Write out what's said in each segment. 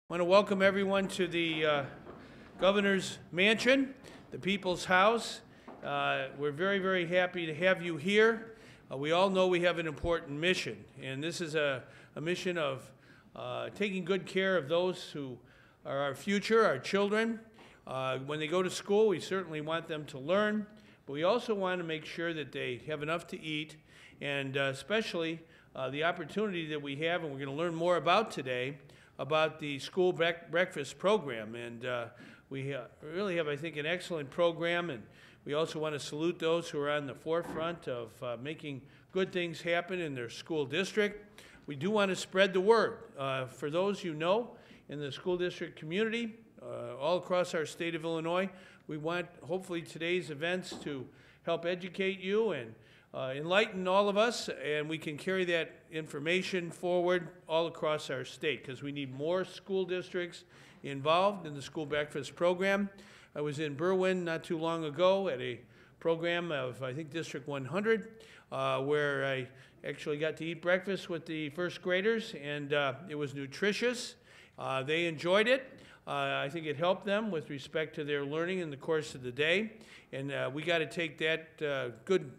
I want to welcome everyone to the Governor's Mansion, the People's House. We're very, very happy to have you here. We all know we have an important mission, and this is a mission of taking good care of those who are our future, our children. When they go to school, we certainly want them to learn, but we also want to make sure that they have enough to eat, and especially the opportunity that we have, and we're going to learn more about today, about the school breakfast program. And we really have, I think, an excellent program, and we also want to salute those who are on the forefront of making good things happen in their school district. We do want to spread the word. For those you know in the school district community, all across our state of Illinois, we want, hopefully, today's events to help educate you and enlighten all of us, and we can carry that information forward all across our state, because we need more school districts involved in the school breakfast program. I was in Berwyn not too long ago at a program of, I think, District 100, where I actually got to eat breakfast with the first graders, and it was nutritious. They enjoyed it. I think it helped them with respect to their learning in the course of the day, and we got to take that good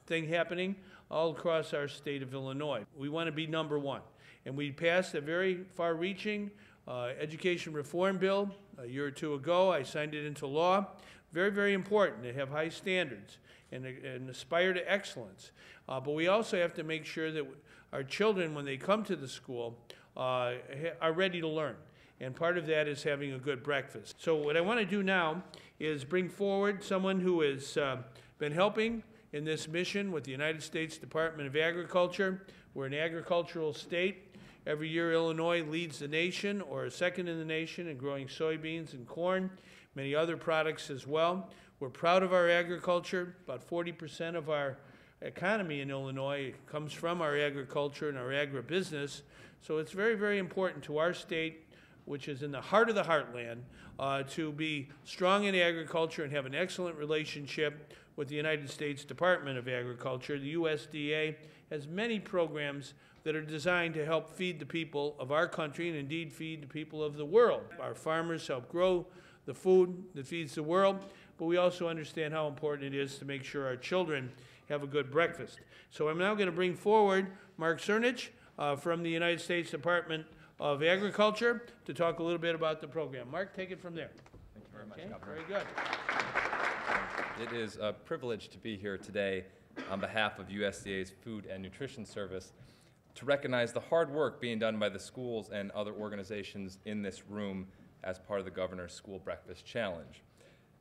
thing happening all across our state of Illinois. We want to be number one. And we passed a very far-reaching education reform bill a year or two ago. I signed it into law. Very, very important to have high standards and aspire to excellence. But we also have to make sure that our children, when they come to the school, are ready to learn. And part of that is having a good breakfast. So what I want to do now is bring forward someone who has been helping in this mission with the United States Department of Agriculture. We're an agricultural state. Every year, Illinois leads the nation, or is second in the nation, in growing soybeans and corn, many other products as well. We're proud of our agriculture. About 40% of our economy in Illinois comes from our agriculture and our agribusiness. So it's very, very important to our state, which is in the heart of the heartland, to be strong in agriculture and have an excellent relationship with the United States Department of Agriculture. The USDA has many programs that are designed to help feed the people of our country and indeed feed the people of the world. Our farmers help grow the food that feeds the world, but we also understand how important it is to make sure our children have a good breakfast. So I'm now going to bring forward Mark Cernich from the United States Department of Agriculture to talk a little bit about the program. Mark, take it from there. Thank you very much, Okay, Governor. very good. It is a privilege to be here today on behalf of USDA's Food and Nutrition Service to recognize the hard work being done by the schools and other organizations in this room as part of the Governor's School Breakfast Challenge.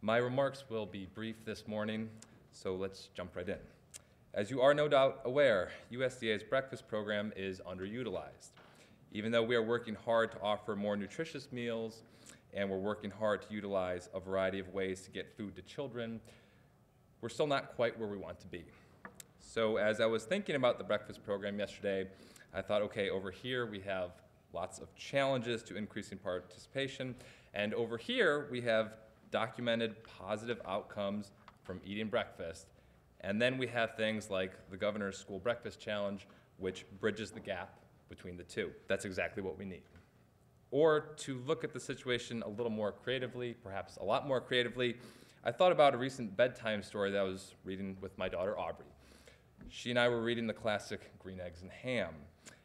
My remarks will be brief this morning, so let's jump right in. As you are no doubt aware, USDA's breakfast program is underutilized. Even though we are working hard to offer more nutritious meals and we're working hard to utilize a variety of ways to get food to children, we're still not quite where we want to be. So as I was thinking about the breakfast program yesterday, I thought, okay, over here we have lots of challenges to increasing participation, and over here we have documented positive outcomes from eating breakfast, and then we have things like the Governor's School Breakfast Challenge, which bridges the gap between the two. That's exactly what we need. Or to look at the situation a little more creatively, perhaps a lot more creatively, I thought about a recent bedtime story that I was reading with my daughter Aubrey. She and I were reading the classic Green Eggs and Ham.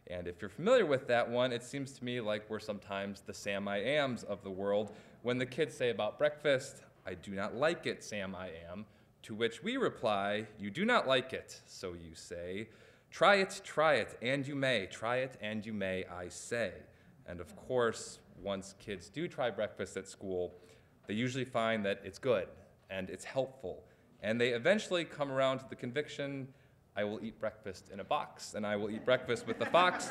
And if you're familiar with that one, it seems to me like we're sometimes the Sam I Ams of the world. When the kids say about breakfast, "I do not like it, Sam I am," to which we reply, "You do not like it, so you say. Try it, and you may. Try it, and you may, I say." And of course, once kids do try breakfast at school, they usually find that it's good and it's helpful. And they eventually come around to the conviction, I will eat breakfast in a box, and I will eat breakfast with the fox.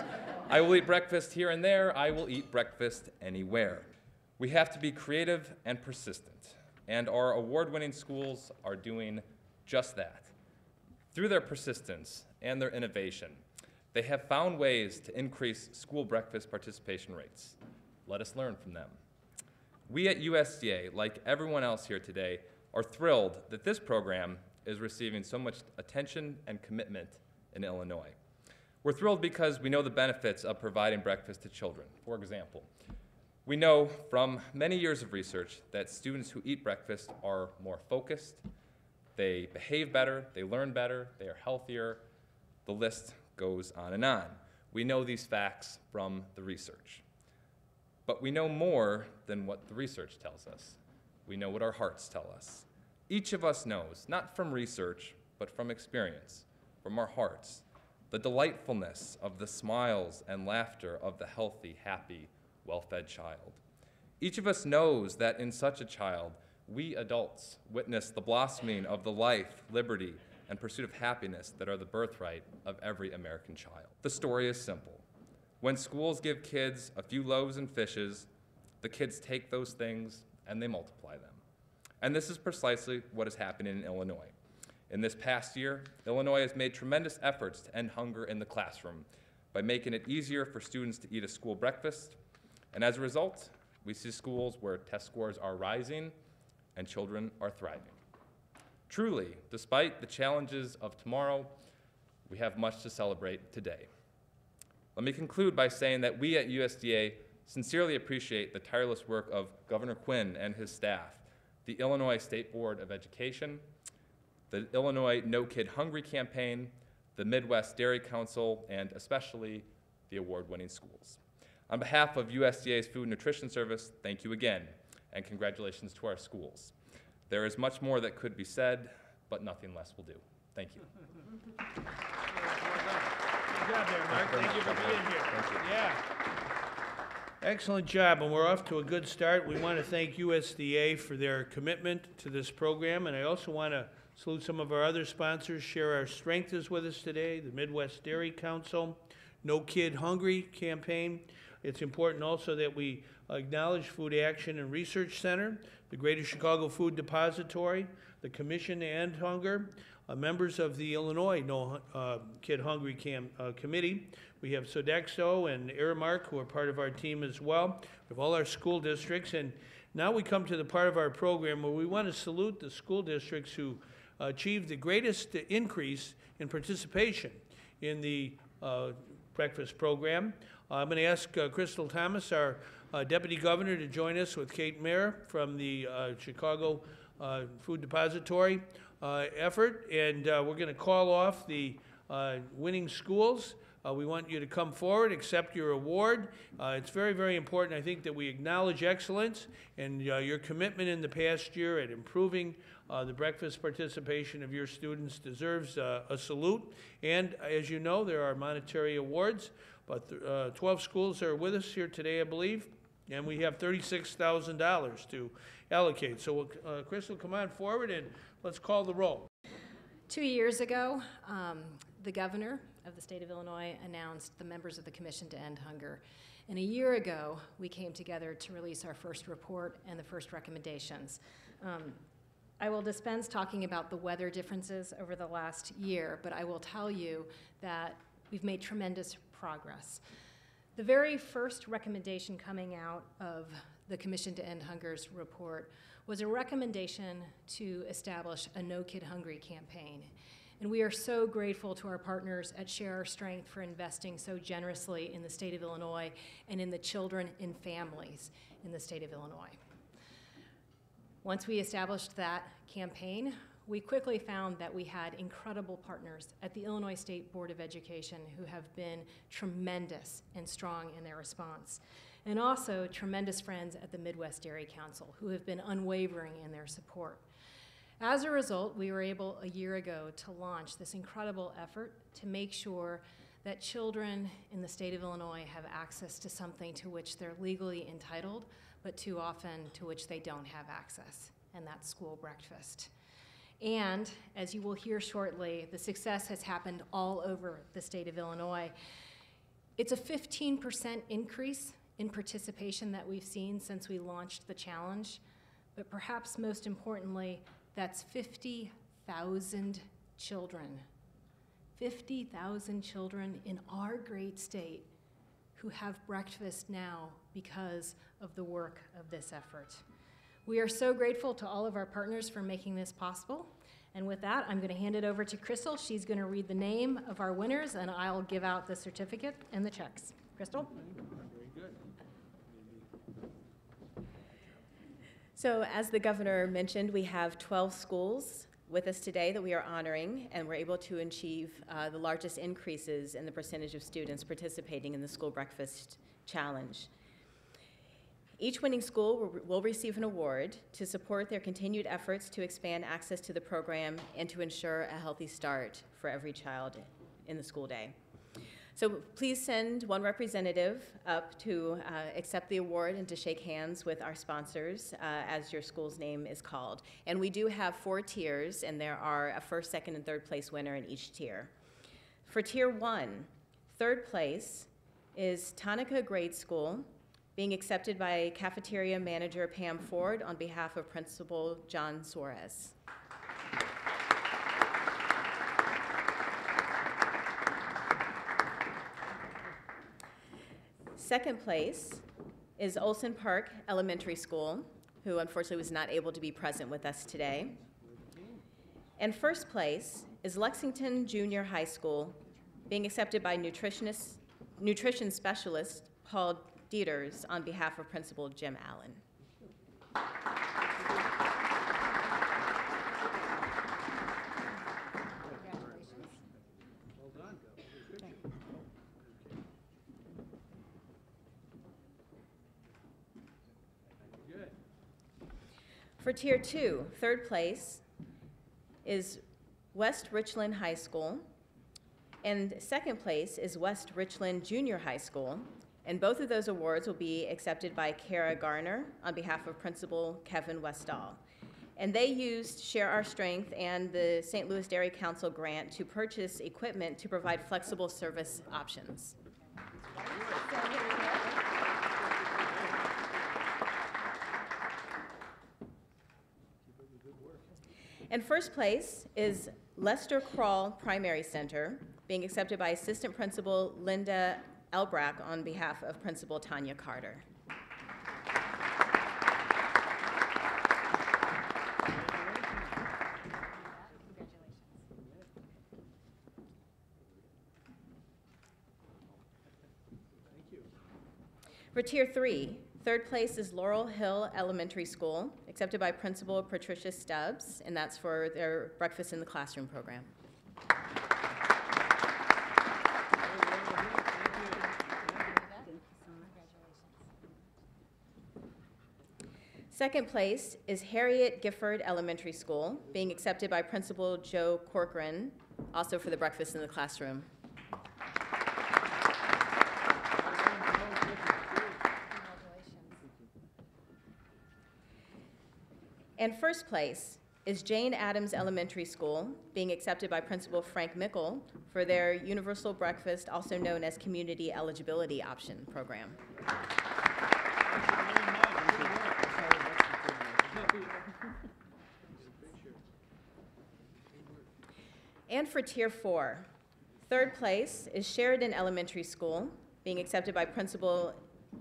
I will eat breakfast here and there. I will eat breakfast anywhere. We have to be creative and persistent, and our award-winning schools are doing just that. Through their persistence and their innovation, they have found ways to increase school breakfast participation rates. Let us learn from them. We at USDA, like everyone else here today, are thrilled that this program is receiving so much attention and commitment in Illinois. We're thrilled because we know the benefits of providing breakfast to children. For example, We know from many years of research that students who eat breakfast are more focused, they behave better, they learn better, they are healthier. The list goes on and on. We know these facts from the research. But we know more than what the research tells us. We know what our hearts tell us. Each of us knows, not from research, but from experience, from our hearts, the delightfulness of the smiles and laughter of the healthy, happy, well-fed child. Each of us knows that in such a child, we adults witness the blossoming of the life, liberty, and pursuit of happiness that are the birthright of every American child. The story is simple. When schools give kids a few loaves and fishes, the kids take those things and they multiply them. And this is precisely what is happening in Illinois. In this past year, Illinois has made tremendous efforts to end hunger in the classroom by making it easier for students to eat a school breakfast. And as a result, we see schools where test scores are rising and children are thriving. Truly, despite the challenges of tomorrow, we have much to celebrate today. Let me conclude by saying that we at USDA sincerely appreciate the tireless work of Governor Quinn and his staff, the Illinois State Board of Education, the Illinois No Kid Hungry campaign, the Midwest Dairy Council, and especially the award-winning schools. On behalf of USDA's Food and Nutrition Service, thank you again, and congratulations to our schools. There is much more that could be said, but nothing less will do. Thank you. Good job there, Mark. Thank you for being here. Thank you. Yeah. Excellent job, and we're off to a good start. We want to thank USDA for their commitment to this program, and I also want to salute some of our other sponsors. Share Our Strength is with us today, the Midwest Dairy Council, No Kid Hungry campaign. It's important also that we acknowledge Food Action and Research Center, the Greater Chicago Food Depository, the Commission to End Hunger, members of the Illinois No Kid Hungry Committee. We have Sodexo and Aramark, who are part of our team as well. We have all our school districts, and now we come to the part of our program where we want to salute the school districts who achieved the greatest increase in participation in the breakfast program. I'm going to ask Crystal Thomas, our Deputy Governor, to join us with Kate Mayer from the Chicago Food Depository effort, and we're going to call off the winning schools. We want you to come forward, accept your award. It's very, very important, I think, that we acknowledge excellence and your commitment in the past year at improving the breakfast participation of your students deserves a salute. And as you know, there are monetary awards, but 12 schools are with us here today, I believe, and we have $36,000 to allocate. So Crystal, come on forward and let's call the roll. 2 years ago, the governor of the state of Illinois announced the members of the Commission to End Hunger. And a year ago, we came together to release our first report and the first recommendations. I will dispense talking about the weather differences over the last year, but I will tell you that we've made tremendous progress. The very first recommendation coming out of the Commission to End Hunger's report was a recommendation to establish a No Kid Hungry campaign. And we are so grateful to our partners at Share Our Strength for investing so generously in the state of Illinois and in the children and families in the state of Illinois. Once we established that campaign, we quickly found that we had incredible partners at the Illinois State Board of Education who have been tremendous and strong in their response, and also tremendous friends at the Midwest Dairy Council who have been unwavering in their support. As a result, we were able a year ago to launch this incredible effort to make sure that children in the state of Illinois have access to something to which they're legally entitled, but too often to which they don't have access, and that's school breakfast. And as you will hear shortly, the success has happened all over the state of Illinois. It's a 15% increase in participation that we've seen since we launched the challenge, but perhaps most importantly, that's 50,000 children. 50,000 children in our great state who have breakfast now because of the work of this effort. We are so grateful to all of our partners for making this possible. And with that, I'm going to hand it over to Crystal. She's going to read the name of our winners, and I'll give out the certificate and the checks. Crystal? Very good. So as the governor mentioned, we have 12 schools with us today that we are honoring, and we're able to achieve the largest increases in the percentage of students participating in the School Breakfast Challenge. Each winning school will receive an award to support their continued efforts to expand access to the program and to ensure a healthy start for every child in the school day. So please send one representative up to accept the award and to shake hands with our sponsors as your school's name is called. And we do have 4 tiers, and there are a first, second, and third place winner in each tier. For Tier 1, third place is Tonica Grade School, being accepted by Cafeteria Manager Pam Ford on behalf of Principal John Suarez. Second place is Olson Park Elementary School, who unfortunately was not able to be present with us today. And first place is Lexington Junior High School, being accepted by nutrition specialist Paul Dieters on behalf of Principal Jim Allen. For Tier 2, third place is West Richland High School, and second place is West Richland Junior High School, and both of those awards will be accepted by Kara Garner on behalf of Principal Kevin Westall. And they used Share Our Strength and the St. Louis Dairy Council grant to purchase equipment to provide flexible service options. And first place is Lester Crawl Primary Center, being accepted by Assistant Principal Linda Elbrack on behalf of Principal Tanya Carter. For Tier 3, third place is Laurel Hill Elementary School, accepted by Principal Patricia Stubbs, and that's for their Breakfast in the Classroom program. Second place is Harriet Gifford Elementary School, being accepted by Principal Joe Corcoran, also for the Breakfast in the Classroom. And first place is Jane Addams Elementary School, being accepted by Principal Frank Mickle for their Universal Breakfast, also known as Community Eligibility Option program. And for Tier 4, third place is Sheridan Elementary School, being accepted by Principal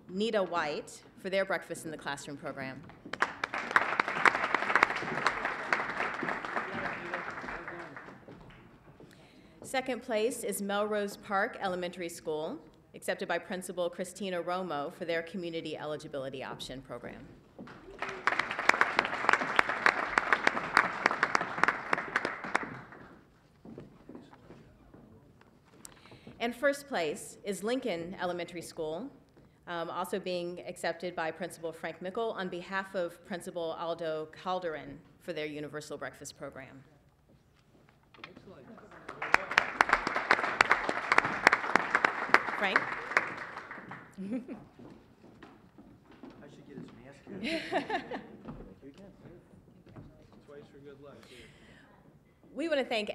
Nita White for their Breakfast in the Classroom program. Second place is Melrose Park Elementary School, accepted by Principal Christina Romo for their Community Eligibility Option program. And first place is Lincoln Elementary School, also being accepted by Principal Frank Mickle on behalf of Principal Aldo Calderon for their Universal Breakfast program. Frank? I should get his mask here. Twice for good luck. We want to thank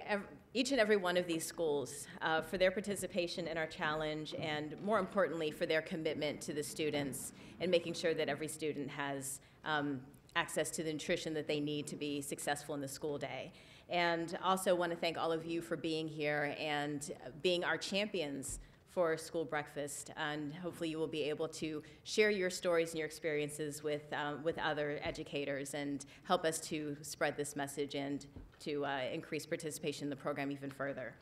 each and every one of these schools for their participation in our challenge, and more importantly, for their commitment to the students and making sure that every student has access to the nutrition that they need to be successful in the school day. And also want to thank all of you for being here and being our champions for school breakfast, and hopefully you will be able to share your stories and your experiences with other educators and help us to spread this message and to increase participation in the program even further.